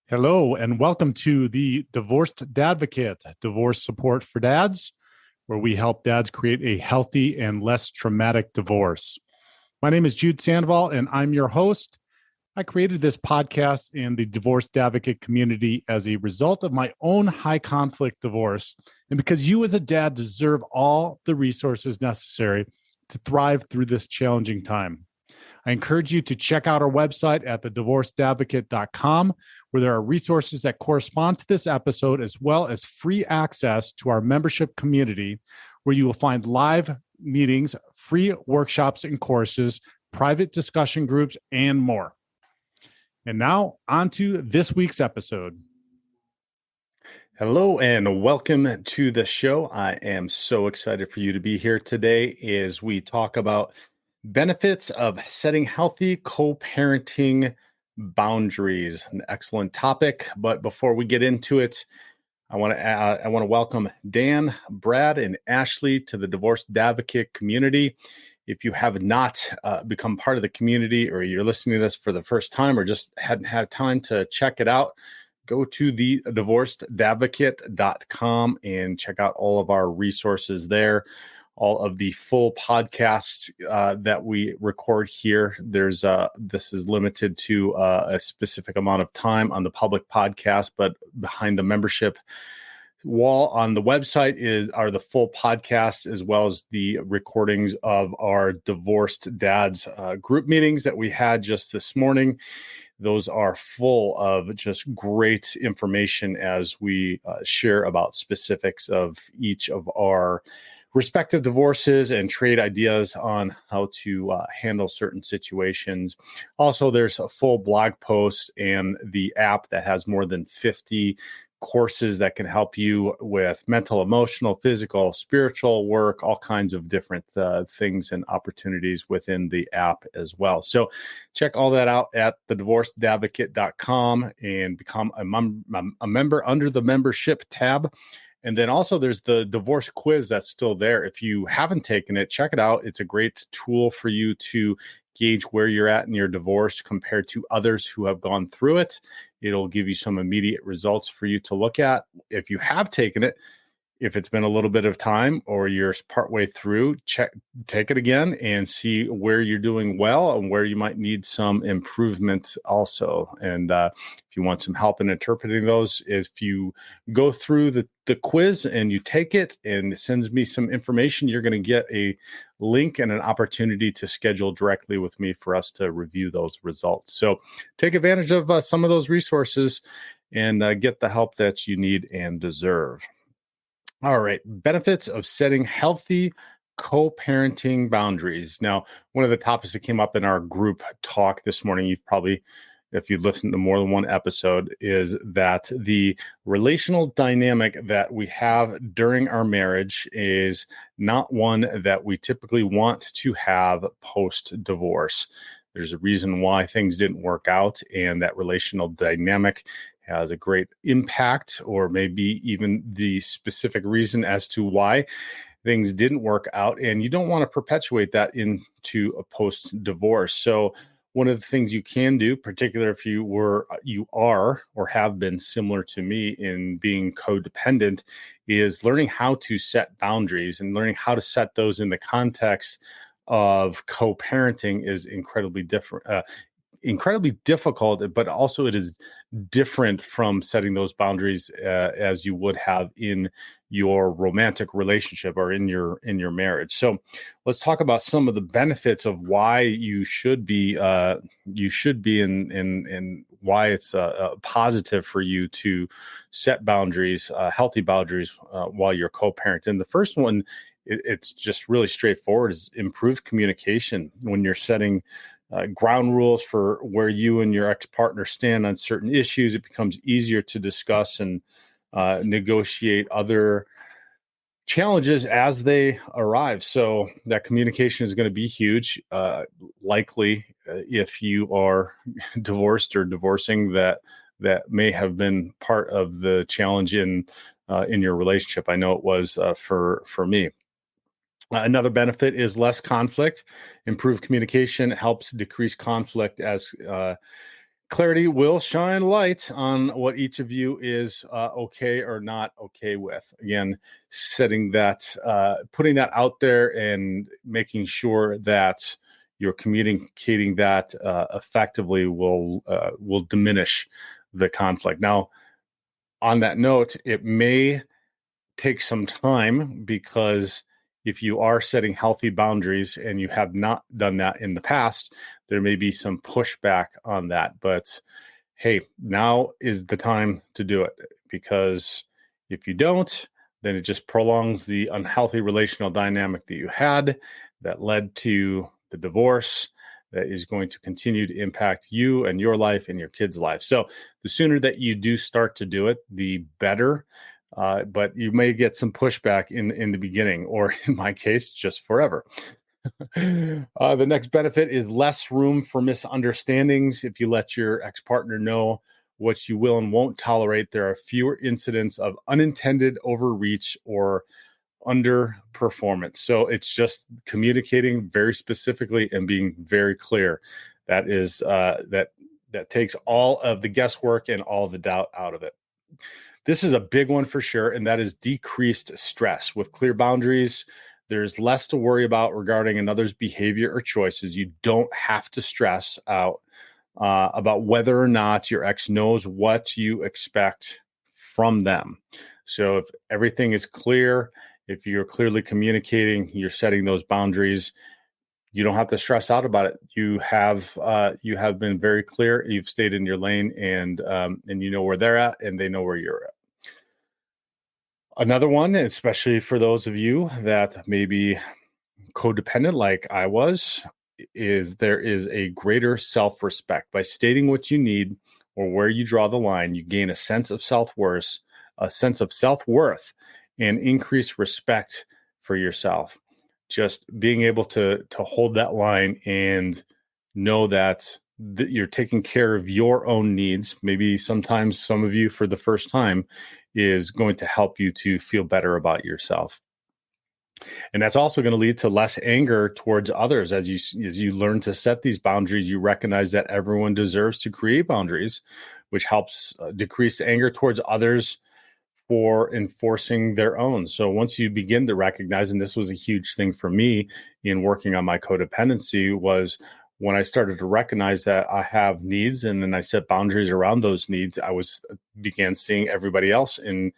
Hello, and welcome to the Divorced Dadvocate, divorce support for dads, where we help dads create a healthy and less traumatic divorce. My name is Jude Sandoval, and I'm your host. I created this podcast and the Divorced Advocate community as a result of my own high conflict divorce, and because you as a dad deserve all the resources necessary to thrive through this challenging time. I encourage you to check out our website at thedivorcedadvocate.com, where there are resources that correspond to this episode, as well as free access to our membership community, where you will find live meetings, free workshops and courses, private discussion groups, and more. And now, on to this week's episode. Hello, and welcome to the show. I am so excited for you to be here today as we talk about benefits of setting healthy co-parenting boundaries. An excellent topic, but before we get into it, I want to welcome Dan, Brad, and Ashley to the Divorced Advocate community. If you have not become part of the community, or you're listening to this for the first time, or just hadn't had time to check it out, go to the divorcedadvocate.com and check out all of our resources there. All of the full podcasts that we record here. This is limited to a specific amount of time on the public podcast, but behind the membership wall on the website are the full podcasts, as well as the recordings of our divorced dads group meetings that we had just this morning. Those are full of just great information as we share about specifics of each of our respective divorces and trade ideas on how to handle certain situations. Also, there's a full blog post and the app that has more than 50 courses that can help you with mental, emotional, physical, spiritual work, all kinds of different things and opportunities within the app as well. So check all that out at thedivorcedadvocate.com and become a member under the membership tab. And then also there's the divorce quiz that's still there. If you haven't taken it, check it out. It's a great tool for you to gauge where you're at in your divorce compared to others who have gone through it. It'll give you some immediate results for you to look at. If you have taken it, if it's been a little bit of time or you're partway through, take it again and see where you're doing well and where you might need some improvement also. And if you want some help in interpreting those, if you go through the quiz and you take it and it sends me some information, you're going to get a link and an opportunity to schedule directly with me for us to review those results. So take advantage of some of those resources and get the help that you need and deserve. All right. Benefits of setting healthy co-parenting boundaries. Now, one of the topics that came up in our group talk this morning, you've probably, if you've listened to more than one episode, is that the relational dynamic that we have during our marriage is not one that we typically want to have post-divorce. There's a reason why things didn't work out, and that relational dynamic has a great impact, or maybe even the specific reason as to why things didn't work out. And you don't want to perpetuate that into a post-divorce. So one of the things you can do, particularly if you are or have been similar to me in being codependent, is learning how to set boundaries, and learning how to set those in the context of co-parenting is incredibly difficult, but also it is different from setting those boundaries as you would have in your romantic relationship or in your marriage. So let's talk about some of the benefits of why you should be in why it's positive for you to set boundaries, healthy boundaries while you're co-parent. And the first one, it's just really straightforward, is improved communication. When you're setting ground rules for where you and your ex-partner stand on certain issues, it becomes easier to discuss and negotiate other challenges as they arrive. So that communication is going to be huge. Likely, if you are divorced or divorcing, that may have been part of the challenge in your relationship. I know it was for me. Another benefit is less conflict. Improved communication helps decrease conflict as clarity will shine light on what each of you is okay or not okay with. Again, setting that, putting that out there and making sure that you're communicating that effectively will diminish the conflict. Now, on that note, it may take some time, because if you are setting healthy boundaries and you have not done that in the past, there may be some pushback on that. But hey, now is the time to do it, because if you don't, then it just prolongs the unhealthy relational dynamic that you had that led to the divorce, that is going to continue to impact you and your life and your kids' life. So the sooner that you do start to do it, the better. But you may get some pushback in the beginning, or in my case, just forever. The next benefit is less room for misunderstandings. If you let your ex-partner know what you will and won't tolerate, there are fewer incidents of unintended overreach or underperformance. So it's just communicating very specifically and being very clear. That is that takes all of the guesswork and all the doubt out of it. This is a big one for sure, and that is decreased stress. With clear boundaries, there's less to worry about regarding another's behavior or choices. You don't have to stress out about whether or not your ex knows what you expect from them. So if everything is clear, if you're clearly communicating, you're setting those boundaries, you don't have to stress out about it. You have been very clear. You've stayed in your lane, and you know where they're at, and they know where you're at. Another one, especially for those of you that may be codependent like I was, is there is a greater self-respect. By stating what you need or where you draw the line, you gain a sense of self-worth, and increase respect for yourself. Just being able to hold that line and know that you're taking care of your own needs. Maybe sometimes some of you for the first time is going to help you to feel better about yourself. And that's also going to lead to less anger towards others. As you learn to set these boundaries, you recognize that everyone deserves to create boundaries, which helps decrease anger towards others for enforcing their own. So once you begin to recognize, and this was a huge thing for me in working on my codependency, was when I started to recognize that I have needs, and then I set boundaries around those needs, I began seeing everybody else in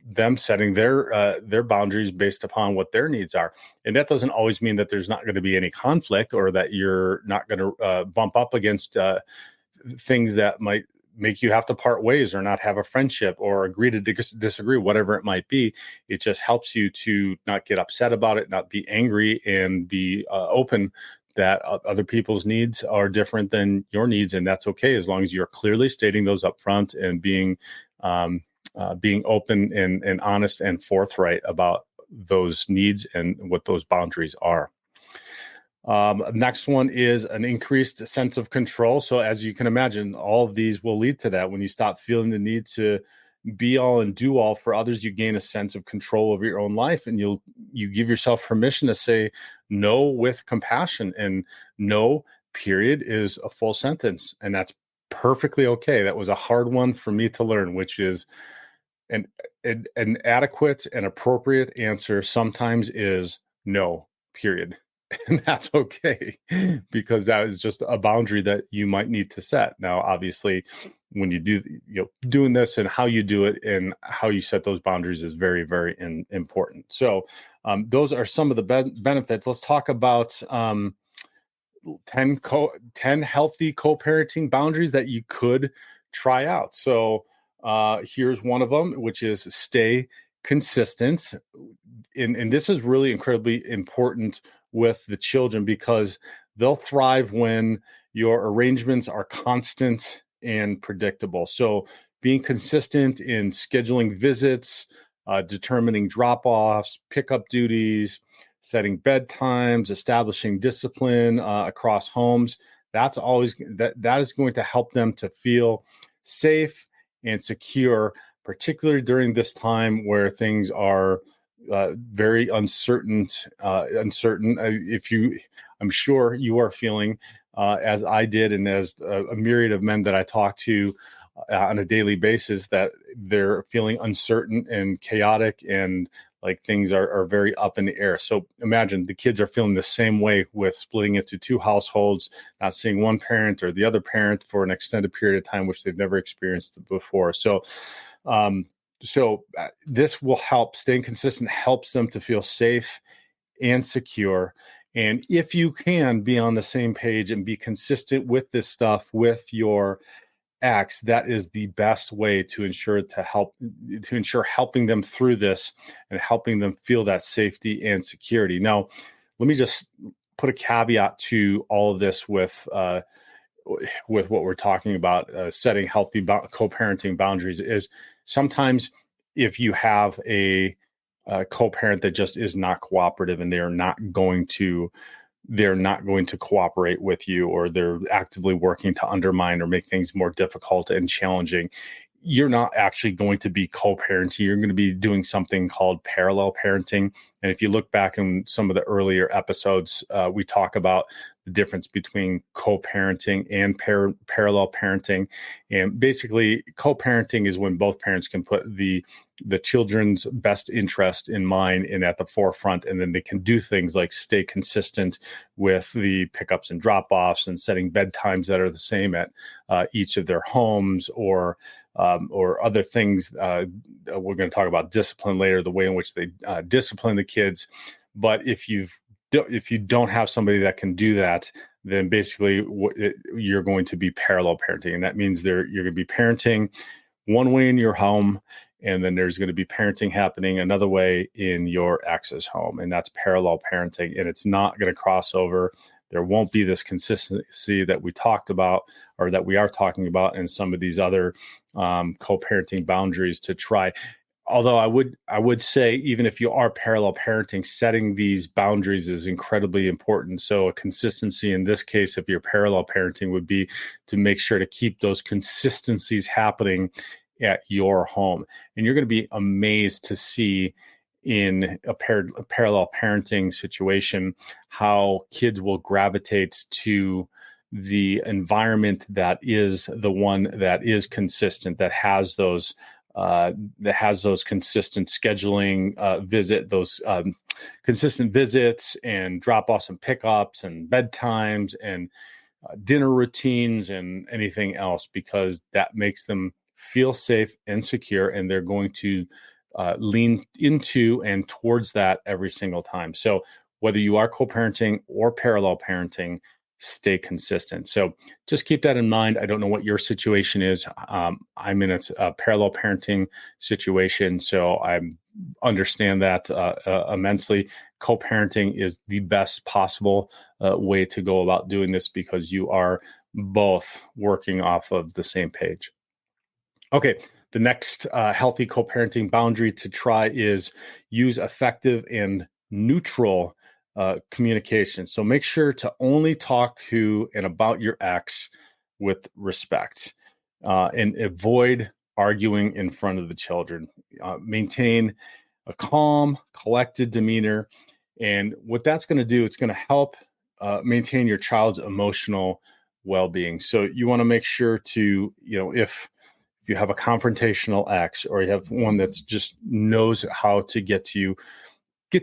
them setting their boundaries based upon what their needs are. And that doesn't always mean that there's not going to be any conflict, or that you're not going to bump up against things that might make you have to part ways or not have a friendship or agree to disagree, whatever it might be. It just helps you to not get upset about it, not be angry, and be open that other people's needs are different than your needs. And that's okay, as long as you're clearly stating those up front and being open and honest and forthright about those needs and what those boundaries are. Next one is an increased sense of control. So as you can imagine, all of these will lead to that. When you stop feeling the need to be all and do all for others, you gain a sense of control over your own life, and you give yourself permission to say no with compassion. And no, period, is a full sentence, and that's perfectly okay. That was a hard one for me to learn, which is an adequate and appropriate answer sometimes is no, period. And that's okay, because that is just a boundary that you might need to set. Now, obviously, when you do, doing this and how you do it and how you set those boundaries is very, very important. So those are some of the benefits. Let's talk about 10 healthy co-parenting boundaries that you could try out. So here's one of them, which is stay consistent. And this is really incredibly important with the children, because they'll thrive when your arrangements are constant and predictable. So being consistent in scheduling visits, determining drop-offs, pickup duties, setting bedtimes, establishing discipline across homes, that is going to help them to feel safe and secure, particularly during this time where things are very uncertain. I'm sure you are feeling as I did, and as a myriad of men that I talk to on a daily basis, that they're feeling uncertain and chaotic, and like things are very up in the air. So imagine the kids are feeling the same way with splitting into two households, not seeing one parent or the other parent for an extended period of time, which they've never experienced before. So, this will help. Staying consistent helps them to feel safe and secure. And if you can be on the same page and be consistent with this stuff with your acts, that is the best way to ensure helping them through this and helping them feel that safety and security. Now, let me just put a caveat to all of this with what we're talking about, setting healthy co-parenting boundaries. Is sometimes if you have a co-parent that just is not cooperative and they're not going to cooperate with you, or they're actively working to undermine or make things more difficult and challenging, you're not actually going to be co-parenting. You're going to be doing something called parallel parenting. And if you look back in some of the earlier episodes, we talk about the difference between co-parenting and parallel parenting. And basically, co-parenting is when both parents can put the children's best interest in mind and at the forefront, and then they can do things like stay consistent with the pickups and drop-offs and setting bedtimes that are the same at each of their homes, or other things. We're going to talk about discipline later, the way in which they discipline the kids. But if you don't have somebody that can do that, then basically you're going to be parallel parenting. And that means you're going to be parenting one way in your home, and then there's going to be parenting happening another way in your ex's home. And that's parallel parenting. And it's not going to cross over. There won't be this consistency that we talked about, or that we are talking about in some of these other co-parenting boundaries to try. Although I would say, even if you are parallel parenting, setting these boundaries is incredibly important. So a consistency in this case, if you're parallel parenting, would be to make sure to keep those consistencies happening at your home. And you're going to be amazed to see in a parallel parenting situation how kids will gravitate to the environment that is the one that is consistent, that has those consistent scheduling, consistent visits and drop-offs and pickups and bedtimes and dinner routines and anything else, because that makes them feel safe and secure, and they're going to lean into and towards that every single time. So whether you are co-parenting or parallel parenting, stay consistent. So just keep that in mind. I don't know what your situation is. I'm in a parallel parenting situation, so I understand that immensely. Co-parenting is the best possible way to go about doing this, because you are both working off of the same page. Okay, the next healthy co-parenting boundary to try is use effective and neutral communication. So make sure to only talk to and about your ex with respect, and avoid arguing in front of the children. Maintain a calm, collected demeanor. And what that's going to do, it's going to help maintain your child's emotional well-being. So you want to make sure to, if you have a confrontational ex, or you have one that's just knows how to get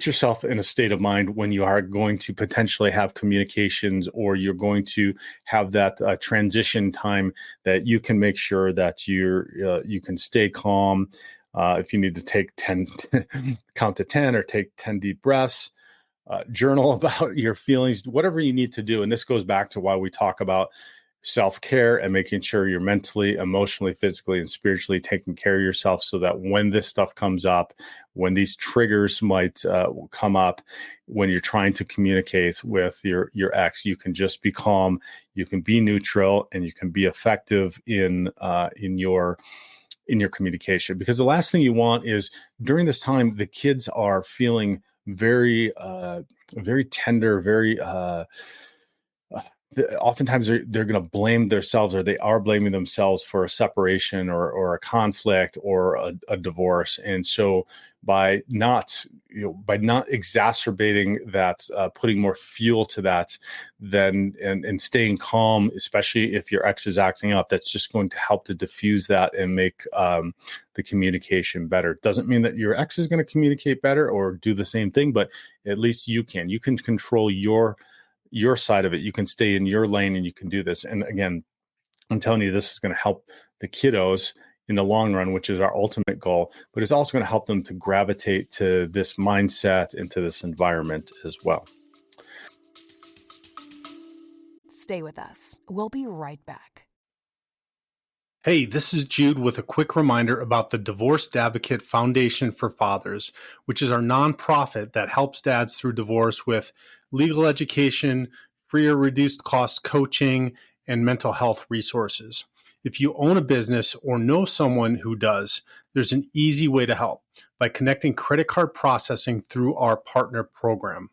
yourself in a state of mind when you are going to potentially have communications, or you're going to have that transition time, that you can make sure that you can stay calm. If you need to take 10, count to 10, or take 10 deep breaths, journal about your feelings, whatever you need to do. And this goes back to why we talk about self-care and making sure you're mentally, emotionally, physically, and spiritually taking care of yourself, so that when this stuff comes up, when these triggers might come up, when you're trying to communicate with your ex, you can just be calm, you can be neutral, and you can be effective in your communication. Because the last thing you want is, during this time, the kids are feeling very, very tender, very oftentimes they're going to blame themselves, or they are blaming themselves for a separation or a conflict or a divorce. And so by not exacerbating that, putting more fuel to that, then and staying calm, especially if your ex is acting up, that's just going to help to diffuse that and make the communication better. Doesn't mean that your ex is going to communicate better or do the same thing, but at least you can control your side of it. You can stay in your lane and you can do this. And again, I'm telling you, this is going to help the kiddos in the long run, which is our ultimate goal, but it's also going to help them to gravitate to this mindset and to this environment as well. Stay with us. We'll be right back. Hey, this is Jude with a quick reminder about the Divorced Advocate Foundation for Fathers, which is our nonprofit that helps dads through divorce with legal education, free or reduced cost coaching, and mental health resources. If you own a business or know someone who does, there's an easy way to help by connecting credit card processing through our partner program.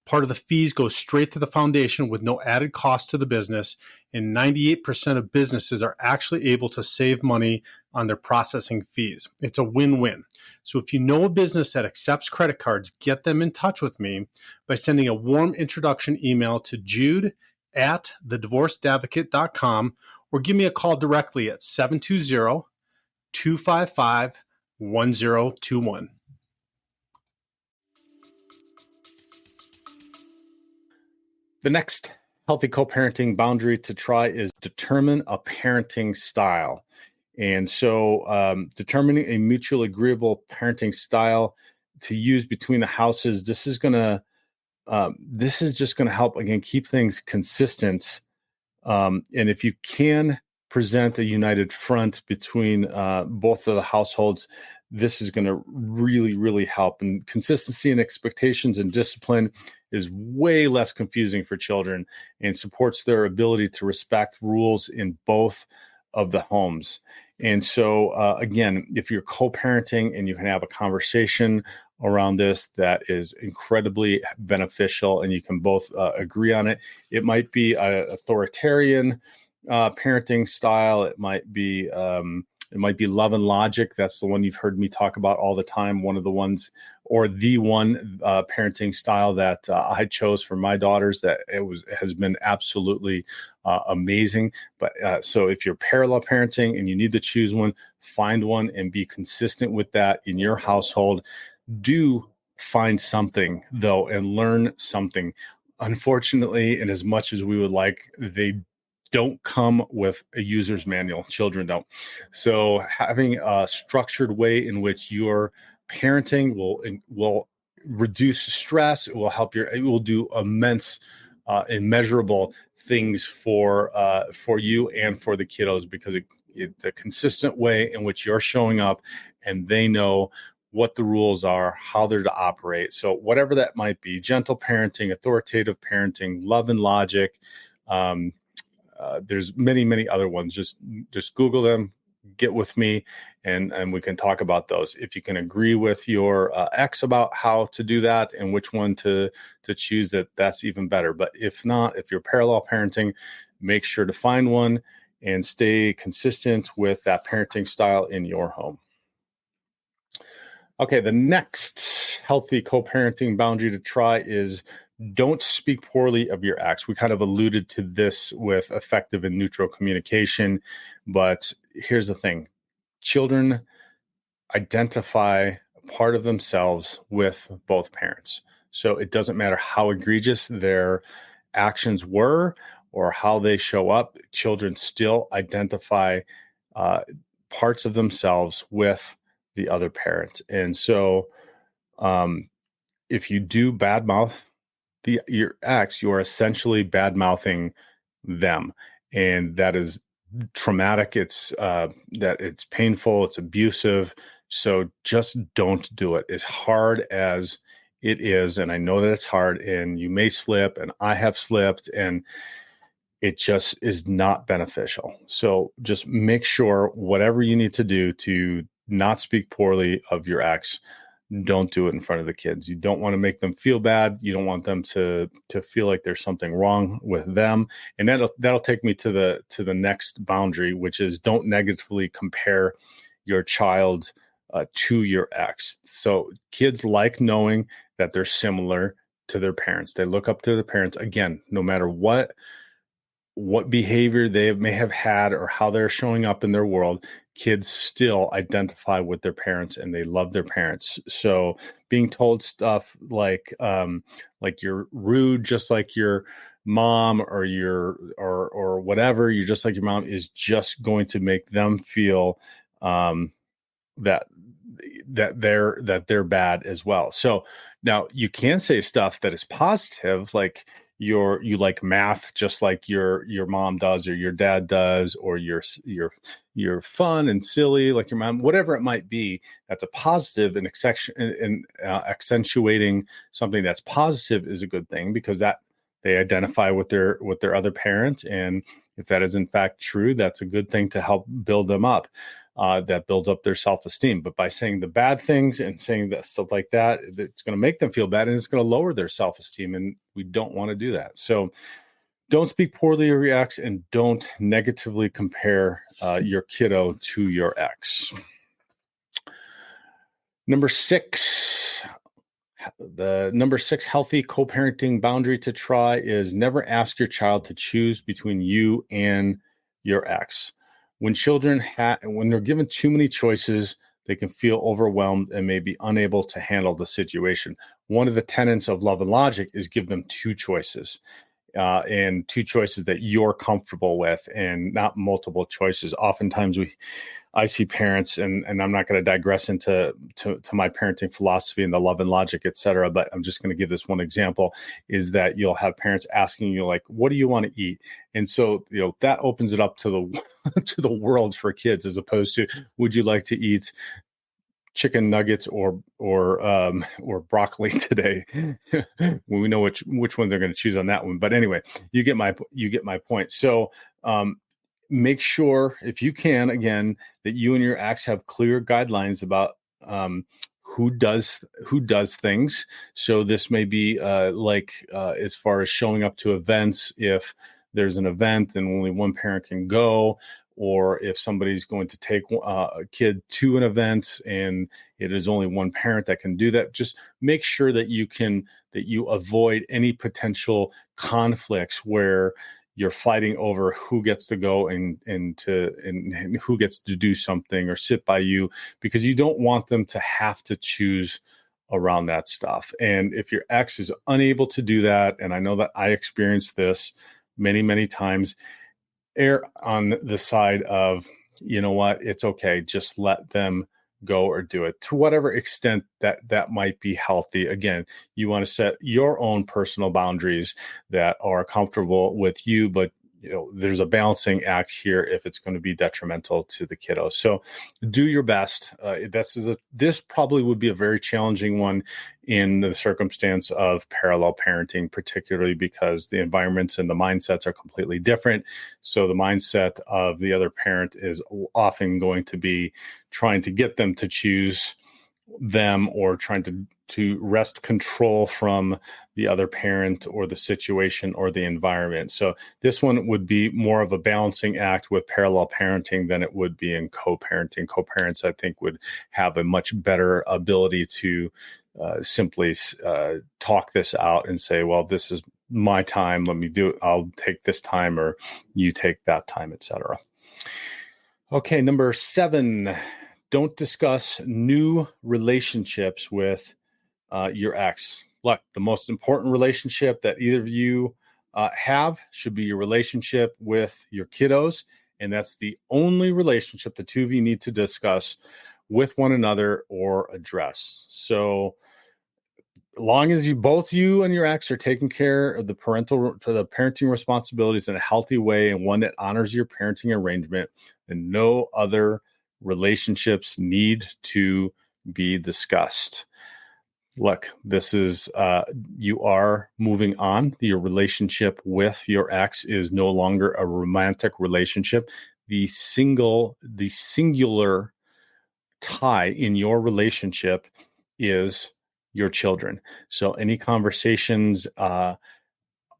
Part of the fees go straight to the foundation with no added cost to the business, and 98% of businesses are actually able to save money on their processing fees. It's a win-win. So if you know a business that accepts credit cards, get them in touch with me by sending a warm introduction email to jude@thedivorcedadvocate.com or give me a call directly at 720-255-1021. The next healthy co-parenting boundary to try is determine a parenting style. And so determining a mutually agreeable parenting style to use between the houses, this is just going to help, again, keep things consistent. And if you can present a united front between both of the households, this is going to really, really help. And consistency and expectations and discipline is way less confusing for children and supports their ability to respect rules in both of the homes. And so, again, if you're co-parenting and you can have a conversation around this, that is incredibly beneficial, and you can both agree on it. It might be an authoritarian parenting style. It might be love and logic. That's the one you've heard me talk about all the time. One of the ones, or the one parenting style that I chose for my daughters that has been absolutely amazing. But so if you're parallel parenting and you need to choose one, find one and be consistent with that in your household. Do find something though and learn something. Unfortunately, and as much as we would like, they don't come with a user's manual. Children don't. So having a structured way in which your parenting will reduce stress. It will help it will do immense, immeasurable things for you and for the kiddos, because it's a consistent way in which you're showing up and they know what the rules are, how they're to operate. So whatever that might be, gentle parenting, authoritative parenting, love and logic, there's many, many other ones. Just Google them, get with me, and we can talk about those. If you can agree with your ex about how to do that and which one to choose, that's even better. But if not, if you're parallel parenting, make sure to find one and stay consistent with that parenting style in your home. Okay, the next healthy co-parenting boundary to try is don't speak poorly of your ex. We kind of alluded to this with effective and neutral communication, but here's the thing. Children identify a part of themselves with both parents. So it doesn't matter how egregious their actions were or how they show up. Children still identify parts of themselves with the other parent. And so if you do badmouth your ex, you are essentially bad-mouthing them. And that is traumatic. It's painful. It's abusive. So just don't do it. As hard as it is, and I know that it's hard, and you may slip, and I have slipped, and it just is not beneficial. So just make sure whatever you need to do to not speak poorly of your ex, don't do it in front of the kids. You don't want to make them feel bad. You don't want them to feel like there's something wrong with them. And that'll take me to the next boundary, which is don't negatively compare your child to your ex. So kids like knowing that they're similar to their parents. They look up to their parents. Again, no matter what behavior they may have had or how they're showing up in their world, kids still identify with their parents and they love their parents. So being told stuff like you're rude, just like your mom, or or whatever, you're just like your mom, is just going to make them feel that they're bad as well. So now you can say stuff that is positive, like you like math just like your mom does or your dad does, or you're fun and silly like your mom, whatever it might be. That's a positive, and accentuating something that's positive is a good thing, because that they identify with their other parent, and if that is in fact true, that's a good thing to help build them up. That builds up their self-esteem. But by saying the bad things and saying that stuff like that, it's going to make them feel bad and it's going to lower their self-esteem. And we don't want to do that. So don't speak poorly of your ex, and don't negatively compare your kiddo to your ex. Number 6, healthy co-parenting boundary to try is never ask your child to choose between you and your ex. When when they're given too many choices, they can feel overwhelmed and may be unable to handle the situation. One of the tenets of love and logic is give them 2 choices, and 2 choices that you're comfortable with, and not multiple choices. Oftentimes I see parents, and I'm not going to digress into my parenting philosophy and the love and logic, et cetera, but I'm just going to give this one example, is that you'll have parents asking you, like, what do you want to eat? And so, that opens it up to the to the world for kids, as opposed to, would you like to eat chicken nuggets or broccoli today? When we know which one they're going to choose on that one. But anyway, you get my point. So make sure, if you can, again, that you and your ex have clear guidelines about who does things. So this may be as far as showing up to events, if there's an event and only one parent can go, or if somebody's going to take a kid to an event and it is only one parent that can do that. Just make sure that you avoid any potential conflicts where you're fighting over who gets to go and who gets to do something or sit by you, because you don't want them to have to choose around that stuff. And if your ex is unable to do that, and I know that I experienced this many, many times, err on the side of, you know what, it's okay, just let them go or do it to whatever extent that might be healthy. Again, you want to set your own personal boundaries that are comfortable with you, but there's a balancing act here if it's going to be detrimental to the kiddo. So do your best. This probably would be a very challenging one in the circumstance of parallel parenting, particularly because the environments and the mindsets are completely different. So the mindset of the other parent is often going to be trying to get them to choose them, or trying to wrest control from the other parent or the situation or the environment. So this one would be more of a balancing act with parallel parenting than it would be in co-parenting. Co-parents, I think, would have a much better ability to simply talk this out and say, well, this is my time, let me do it. I'll take this time, or you take that time, etc. Okay, number 7. Don't discuss new relationships with your ex. Look, the most important relationship that either of you have should be your relationship with your kiddos. And that's the only relationship the 2 of you need to discuss with one another or address. So as long as you and your ex are taking care of the parenting responsibilities in a healthy way, and one that honors your parenting arrangement, then no other relationships need to be discussed. Look, this is you are moving on. Your relationship with your ex is no longer a romantic relationship. The singular tie in your relationship is your children. So any conversations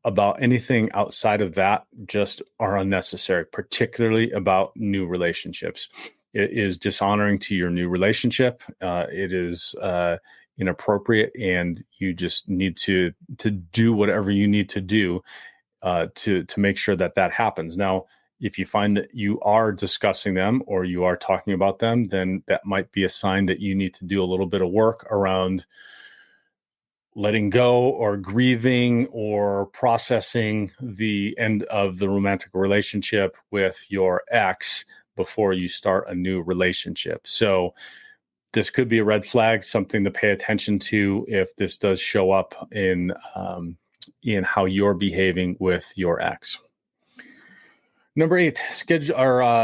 about anything outside of that just are unnecessary, particularly about new relationships. It is dishonoring to your new relationship. It is inappropriate, and you just need to do whatever you need to do to make sure that happens. Now, if you find that you are discussing them or you are talking about them, then that might be a sign that you need to do a little bit of work around letting go or grieving or processing the end of the romantic relationship with your ex before you start a new relationship. So this could be a red flag, something to pay attention to if this does show up in how you're behaving with your ex. Number 8,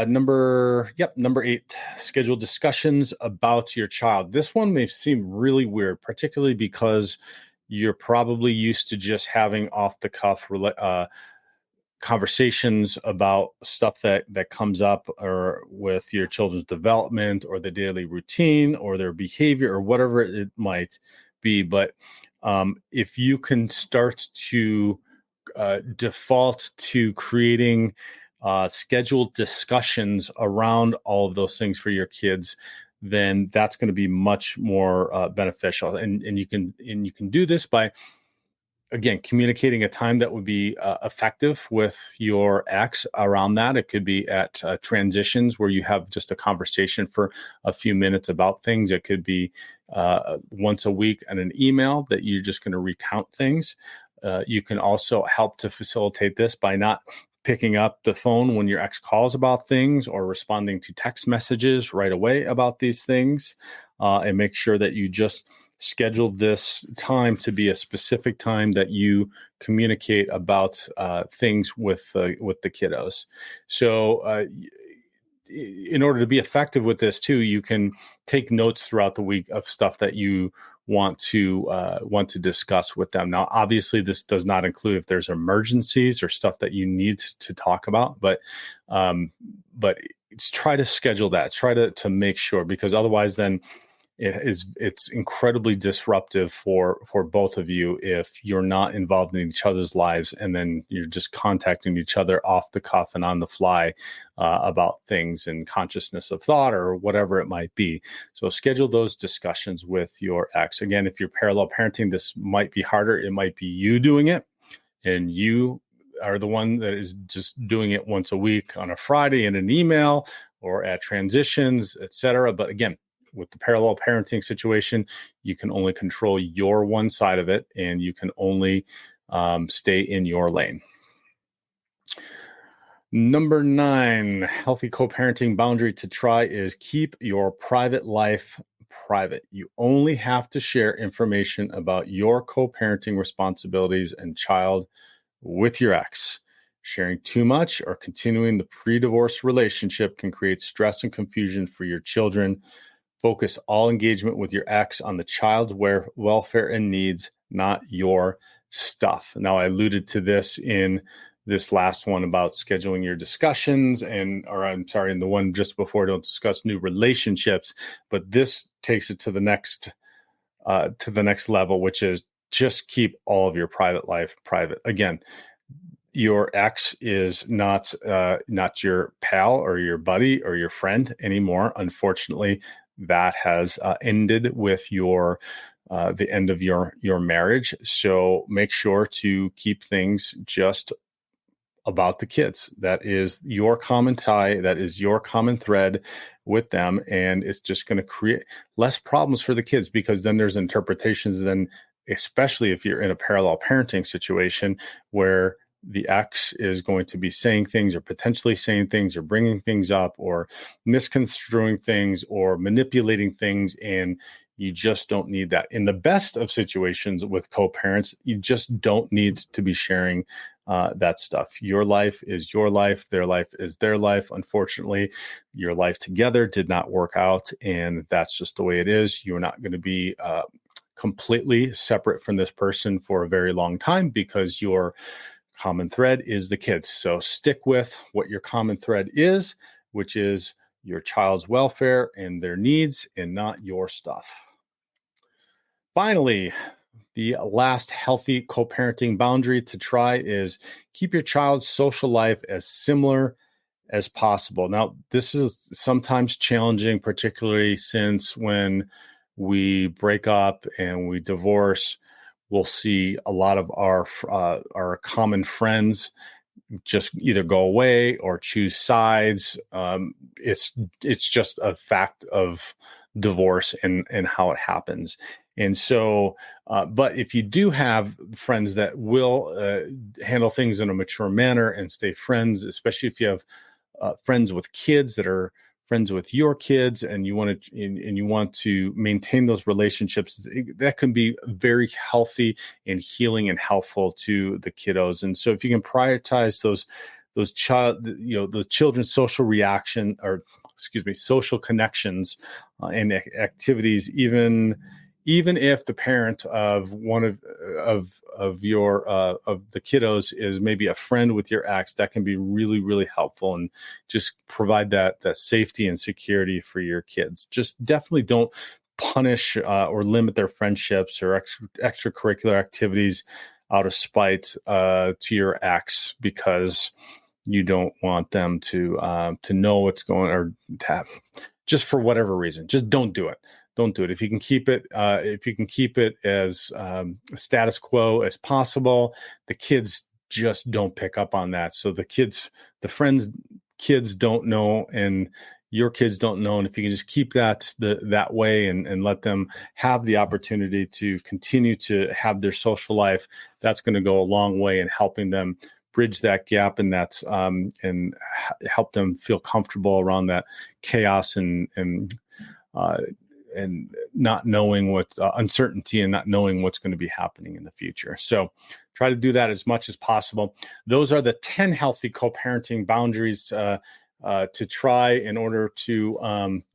number 8, schedule discussions about your child. This one may seem really weird, particularly because you're probably used to just having off the cuff conversations about stuff that comes up or with your children's development or the daily routine or their behavior or whatever it might be. But if you can start to default to creating scheduled discussions around all of those things for your kids, then that's going to be much more beneficial. And you can do this by, again, communicating a time that would be effective with your ex around that. It could be at transitions where you have just a conversation for a few minutes about things. It could be once a week in an email that you're just going to recount things. You can also help to facilitate this by not picking up the phone when your ex calls about things or responding to text messages right away about these things, and make sure that you just schedule this time to be a specific time that you communicate about things with the kiddos. So in order to be effective with this too, you can take notes throughout the week of stuff that you want to discuss with them. Now, obviously, this does not include if there's emergencies or stuff that you need to talk about, but try to schedule that. Try to make sure, because otherwise, then it's incredibly disruptive for both of you if you're not involved in each other's lives, and then you're just contacting each other off the cuff and on the fly about things and consciousness of thought or whatever it might be. So schedule those discussions with your ex. Again, if you're parallel parenting, this might be harder. It might be you doing it, and you are the one that is just doing it once a week on a Friday in an email or at transitions, etc. But again, with the parallel parenting situation, you can only control your one side of it, and you can only stay in your lane. Number 9, healthy co-parenting boundary to try is keep your private life private. You only have to share information about your co-parenting responsibilities and child with your ex. Sharing too much or continuing the pre-divorce relationship can create stress and confusion for your children. Focus all engagement with your ex on the child's welfare and needs, not your stuff. Now, I alluded to this in this last one about scheduling your discussions, in the one just before, don't discuss new relationships, but this takes it to the next level, which is just keep all of your private life private. Again, your ex is not your pal or your buddy or your friend anymore. Unfortunately, that has ended with the end of your marriage. So make sure to keep things just about the kids. That is your common tie. That is your common thread with them. And it's just going to create less problems for the kids, because then there's interpretations, then especially if you're in a parallel parenting situation where the ex is going to be saying things or potentially saying things or bringing things up or misconstruing things or manipulating things. And you just don't need that. In the best of situations with co-parents, you just don't need to be sharing that stuff. Your life is your life. Their life is their life. Unfortunately, your life together did not work out, and that's just the way it is. You're not going to be completely separate from this person for a very long time, because your common thread is the kids. So stick with what your common thread is, which is your child's welfare and their needs, and not your stuff. Finally, the last healthy co-parenting boundary to try is keep your child's social life as similar as possible. Now, this is sometimes challenging, particularly since when we break up and we divorce, we'll see a lot of our common friends just either go away or choose sides. It's just a fact of divorce and how it happens. And so, but if you do have friends that will handle things in a mature manner and stay friends, especially if you have friends with kids that are friends with your kids, and you want to maintain those relationships, that can be very healthy and healing and helpful to the kiddos. And so, if you can prioritize the children's social reaction, or social connections and activities, even if the parent of one of the kiddos is maybe a friend with your ex, that can be really, really helpful and just provide that safety and security for your kids. Just definitely don't punish or limit their friendships or extracurricular activities out of spite to your ex, because you don't want them to know what's going, or just for whatever reason. Just don't do it. Don't do it. If you can keep it as status quo as possible, the kids just don't pick up on that. So the kids don't know, and your kids don't know. And if you can just keep that way and let them have the opportunity to continue to have their social life, that's going to go a long way in helping them bridge that gap, and and help them feel comfortable around that chaos and not knowing what uncertainty and not knowing what's going to be happening in the future. So try to do that as much as possible. Those are the 10 healthy co-parenting boundaries to try in order to,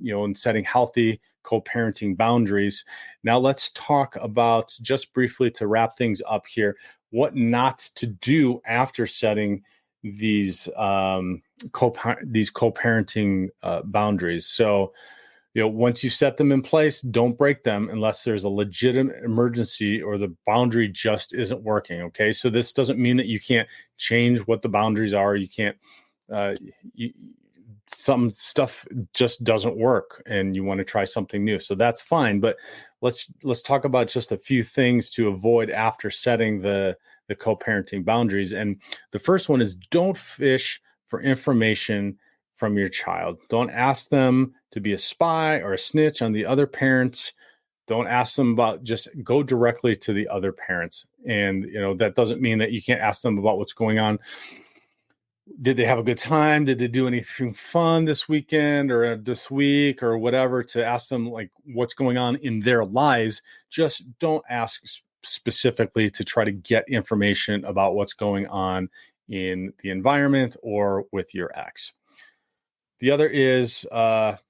in setting healthy co-parenting boundaries. Now let's talk about, just briefly to wrap things up here, what not to do after setting these co-parenting boundaries. So, once you set them in place, don't break them unless there's a legitimate emergency or the boundary just isn't working. Okay. So this doesn't mean that you can't change what the boundaries are. You can't, some stuff just doesn't work and you want to try something new. So that's fine. But let's talk about just a few things to avoid after setting the co-parenting boundaries. And the first one is, don't fish for information from your child. Don't ask them to be a spy or a snitch on the other parents. Don't ask them just go directly to the other parents. And, that doesn't mean that you can't ask them about what's going on. Did they have a good time? Did they do anything fun this weekend or this week or whatever, to ask them like what's going on in their lives. Just don't ask specifically to try to get information about what's going on in the environment or with your ex. The other is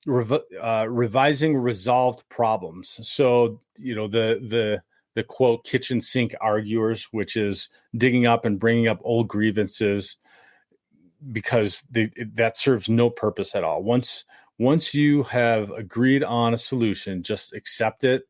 revising resolved problems. So, the quote, kitchen sink arguers, which is digging up and bringing up old grievances, because that serves no purpose at all. Once you have agreed on a solution, just accept it.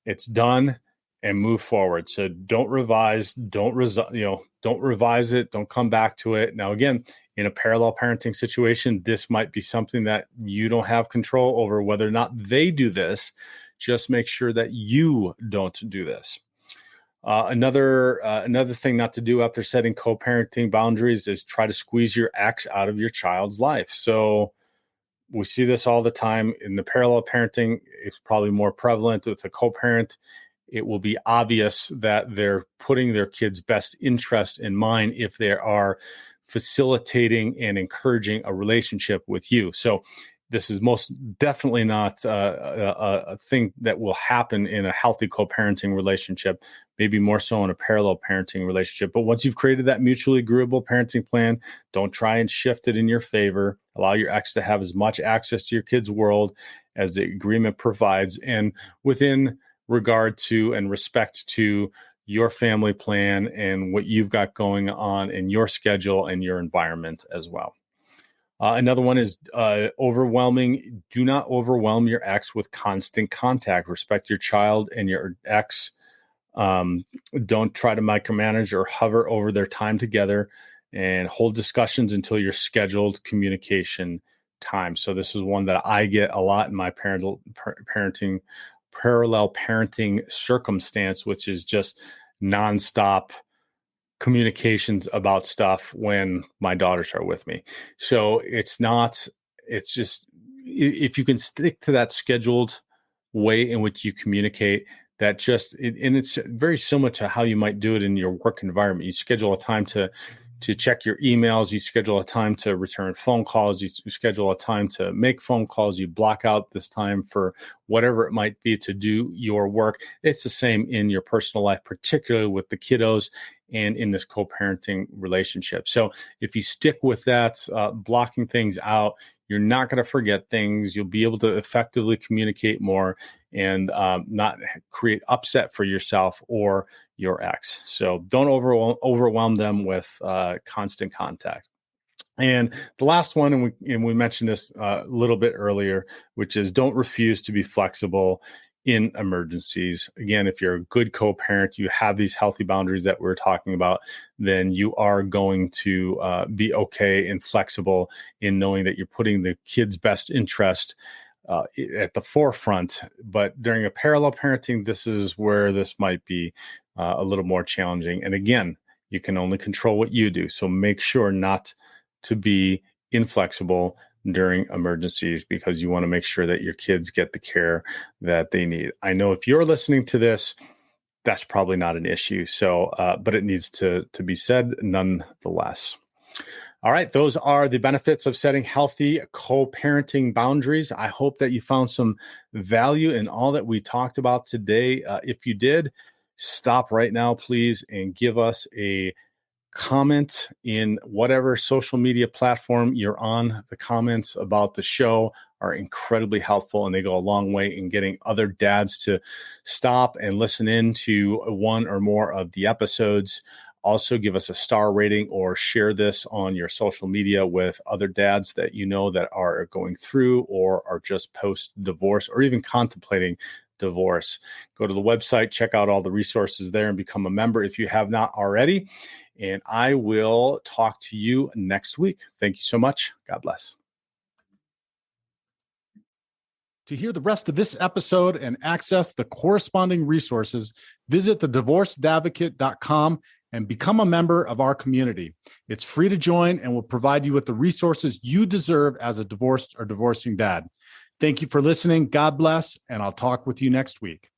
It's done and move forward. So don't revise, don't revise it. Don't come back to it. Now, again, in a parallel parenting situation, this might be something that you don't have control over whether or not they do this. Just make sure that you don't do this. Another thing not to do after setting co-parenting boundaries is try to squeeze your ex out of your child's life. So we see this all the time in the parallel parenting. It's probably more prevalent with a co-parent. It will be obvious that they're putting their kids' best interest in mind if they are facilitating and encouraging a relationship with you. So this is most definitely not a thing that will happen in a healthy co-parenting relationship, maybe more so in a parallel parenting relationship. But once you've created that mutually agreeable parenting plan, don't try and shift it in your favor. Allow your ex to have as much access to your kid's world as the agreement provides, and within regard to and respect to your family plan and what you've got going on in your schedule and your environment as well. Another one is overwhelming. Do not overwhelm your ex with constant contact. Respect your child and your ex. Don't try to micromanage or hover over their time together, and hold discussions until your scheduled communication time. So this is one that I get a lot in my parallel parenting circumstance, which is just nonstop communications about stuff when my daughters are with me. So it's just, if you can stick to that scheduled way in which you communicate, and it's very similar to how you might do it in your work environment. You schedule a time to check your emails, you schedule a time to return phone calls, you schedule a time to make phone calls, you block out this time for whatever it might be to do your work. It's the same in your personal life, particularly with the kiddos and in this co-parenting relationship. So if you stick with that, blocking things out, you're not going to forget things. You'll be able to effectively communicate more and not create upset for yourself or your ex. So don't overwhelm them with constant contact. And the last one, and we mentioned this a little bit earlier, which is don't refuse to be flexible in emergencies. Again, if you're a good co-parent, you have these healthy boundaries that we're talking about, then you are going to be okay and flexible in knowing that you're putting the kid's best interest at the forefront. But during a parallel parenting, this is where this might be a little more challenging. And again, you can only control what you do. So make sure not to be inflexible during emergencies, because you want to make sure that your kids get the care that they need. I know if you're listening to this, that's probably not an issue. So, but it needs to be said nonetheless. All right. Those are the benefits of setting healthy co-parenting boundaries. I hope that you found some value in all that we talked about today. If you did, stop right now, please, and give us a comment in whatever social media platform you're on. The comments about the show are incredibly helpful, and they go a long way in getting other dads to stop and listen in to one or more of the episodes. Also, give us a star rating or share this on your social media with other dads that you know that are going through or are just post-divorce or even contemplating divorce. Go to the website, check out all the resources there, and become a member if you have not already. And I will talk to you next week. Thank you so much. God bless. To hear the rest of this episode and access the corresponding resources, visit thedivorcedadvocate.com and become a member of our community. It's free to join and will provide you with the resources you deserve as a divorced or divorcing dad. Thank you for listening. God bless, and I'll talk with you next week.